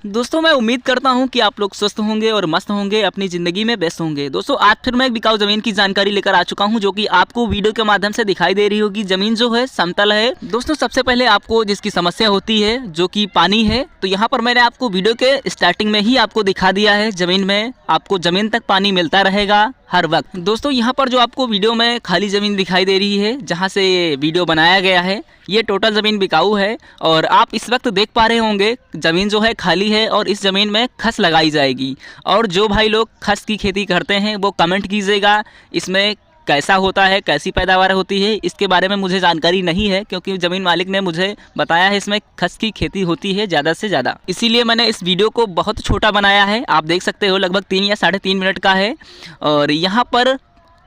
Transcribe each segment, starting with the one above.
दोस्तों मैं उम्मीद करता हूं कि आप लोग स्वस्थ होंगे और मस्त होंगे, अपनी ज़िंदगी में व्यस्त होंगे। दोस्तों आज फिर मैं एक बिकाऊ ज़मीन की जानकारी लेकर आ चुका हूं, जो कि आपको वीडियो के माध्यम से दिखाई दे रही होगी। ज़मीन जो है समतल है। दोस्तों सबसे पहले आपको जिसकी समस्या होती है जो कि पानी है, तो यहाँ पर मैंने आपको वीडियो के स्टार्टिंग में ही आपको दिखा दिया है। ज़मीन में आपको ज़मीन तक पानी मिलता रहेगा हर वक्त। दोस्तों यहाँ पर जो आपको वीडियो में खाली ज़मीन दिखाई दे रही है, जहाँ से वीडियो बनाया गया है, ये टोटल ज़मीन बिकाऊ है। और आप इस वक्त देख पा रहे होंगे ज़मीन जो है खाली है और इस ज़मीन में खस लगाई जाएगी। और जो भाई लोग खस की खेती करते हैं वो कमेंट कीजिएगा, इसमें कैसा होता है, कैसी पैदावार होती है। इसके बारे में मुझे जानकारी नहीं है, क्योंकि ज़मीन मालिक ने मुझे बताया है इसमें खस की खेती होती है ज़्यादा से ज़्यादा। इसीलिए मैंने इस वीडियो को बहुत छोटा बनाया है। आप देख सकते हो लगभग 3 या 3.5 मिनट का है। और यहाँ पर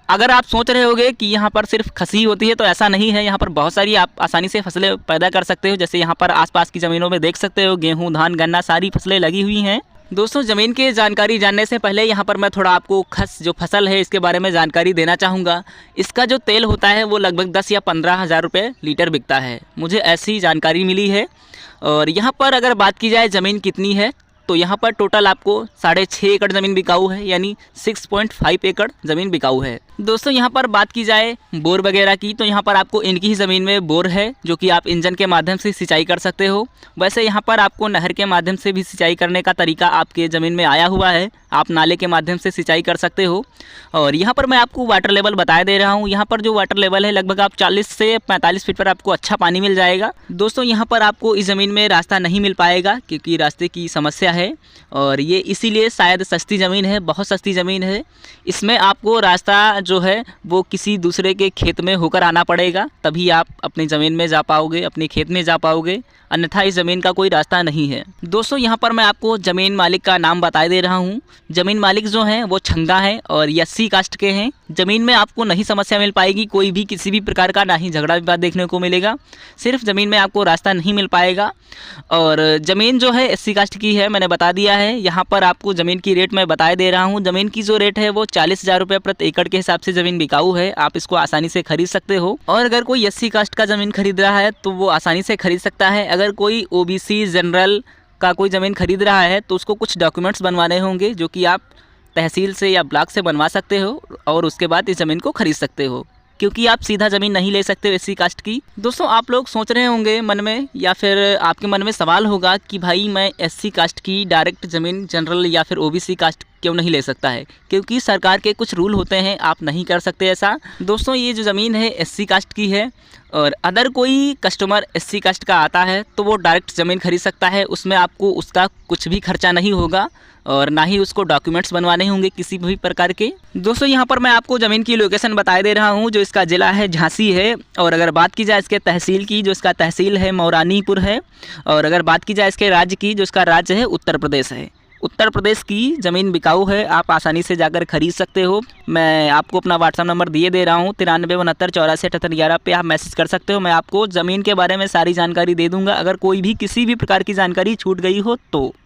अगर आप सोच रहे होगे कि यहाँ पर सिर्फ खसी होती है, तो ऐसा नहीं है। यहाँ पर बहुत सारी आप आसानी से फसलें पैदा कर सकते हो। जैसे यहाँ पर आसपास की ज़मीनों में देख सकते हो गेहूँ, धान, गन्ना सारी फसलें लगी हुई हैं। दोस्तों ज़मीन की जानकारी जानने से पहले यहाँ पर मैं थोड़ा आपको खस जो फसल है इसके बारे में जानकारी देना चाहूँगा। इसका जो तेल होता है वो लगभग 10 या 15 हज़ार रुपये लीटर बिकता है, मुझे ऐसी जानकारी मिली है। और यहाँ पर अगर बात की जाए ज़मीन कितनी है, तो यहाँ पर टोटल आपको 6.5 एकड़ ज़मीन बिकाऊ है, यानी 6.5 एकड़ ज़मीन बिकाऊ है। दोस्तों यहाँ पर बात की जाए बोर वगैरह की, तो यहाँ पर आपको इनकी ही ज़मीन में बोर है, जो कि आप इंजन के माध्यम से सिंचाई कर सकते हो। वैसे यहाँ पर आपको नहर के माध्यम से भी सिंचाई करने का तरीका आपके ज़मीन में आया हुआ है, आप नाले के माध्यम से सिंचाई कर सकते हो। और यहाँ पर मैं आपको वाटर लेवल बता दे रहा हूँ। यहाँ पर जो वाटर लेवल है लगभग आप 40 से 45 फीट पर आपको अच्छा पानी मिल जाएगा। दोस्तों यहाँ पर आपको इस ज़मीन में रास्ता नहीं मिल पाएगा, क्योंकि रास्ते की समस्या है। और ये इसीलिए शायद सस्ती ज़मीन है, बहुत सस्ती ज़मीन है। इसमें आपको रास्ता जो है वो किसी दूसरे के खेत में होकर आना पड़ेगा, तभी आप अपनी ज़मीन में जा पाओगे, अपने खेत में जा पाओगे, अन्यथा इस ज़मीन का कोई रास्ता नहीं है। दोस्तों यहाँ पर मैं आपको ज़मीन मालिक का नाम बता दे रहा हूँ। ज़मीन मालिक जो हैं वो छंगा हैं और एससी कास्ट के हैं। ज़मीन में आपको नहीं समस्या मिल पाएगी, कोई भी किसी भी प्रकार का ना ही झगड़ा विवाद देखने को मिलेगा, सिर्फ ज़मीन में आपको रास्ता नहीं मिल पाएगा। और ज़मीन जो है एससी कास्ट की है, मैंने बता दिया है। यहाँ पर आपको ज़मीन की रेट मैं बता दे रहा हूँ। ज़मीन की जो रेट है वो 40,000 रुपये प्रति एकड़ के हिसाब से ज़मीन बिकाऊ है, आप इसको आसानी से खरीद सकते हो। और अगर कोई एससी कास्ट का ज़मीन खरीद रहा है तो वो आसानी से खरीद सकता है। अगर कोई ओबीसी जनरल का कोई ज़मीन खरीद रहा है तो उसको कुछ डॉक्यूमेंट्स बनवाने होंगे, जो कि आप तहसील से या ब्लॉक से बनवा सकते हो, और उसके बाद इस ज़मीन को खरीद सकते हो, क्योंकि आप सीधा ज़मीन नहीं ले सकते एससी कास्ट की। दोस्तों आप लोग सोच रहे होंगे मन में, या फिर आपके मन में सवाल होगा कि भाई मैं एससी कास्ट की डायरेक्ट ज़मीन जनरल या फिर ओबीसी कास्ट क्यों नहीं ले सकता है, क्योंकि सरकार के कुछ रूल होते हैं, आप नहीं कर सकते ऐसा। दोस्तों ये जो ज़मीन है एससी कास्ट की है, और अदर कोई कस्टमर एससी कास्ट का आता है तो वो डायरेक्ट ज़मीन खरीद सकता है। उसमें आपको उसका कुछ भी खर्चा नहीं होगा, और ना ही उसको डॉक्यूमेंट्स बनवाने होंगे किसी भी प्रकार के। दोस्तों यहाँ पर मैं आपको ज़मीन की लोकेशन बता दे रहा हूँ। जो इसका ज़िला है झांसी है, और अगर बात की जाए इसके तहसील की, जो इसका तहसील है मौरानीपुर है। और अगर बात की जाए इसके राज्य की, जो इसका राज्य है उत्तर प्रदेश है। उत्तर प्रदेश की ज़मीन बिकाऊ है, आप आसानी से जाकर खरीद सकते हो। मैं आपको अपना व्हाट्सअप नंबर दिए दे रहा हूँ, 93 69 84 78 11 पे आप मैसेज कर सकते हो। मैं आपको ज़मीन के बारे में सारी जानकारी दे दूँगा, अगर कोई भी किसी भी प्रकार की जानकारी छूट गई हो तो।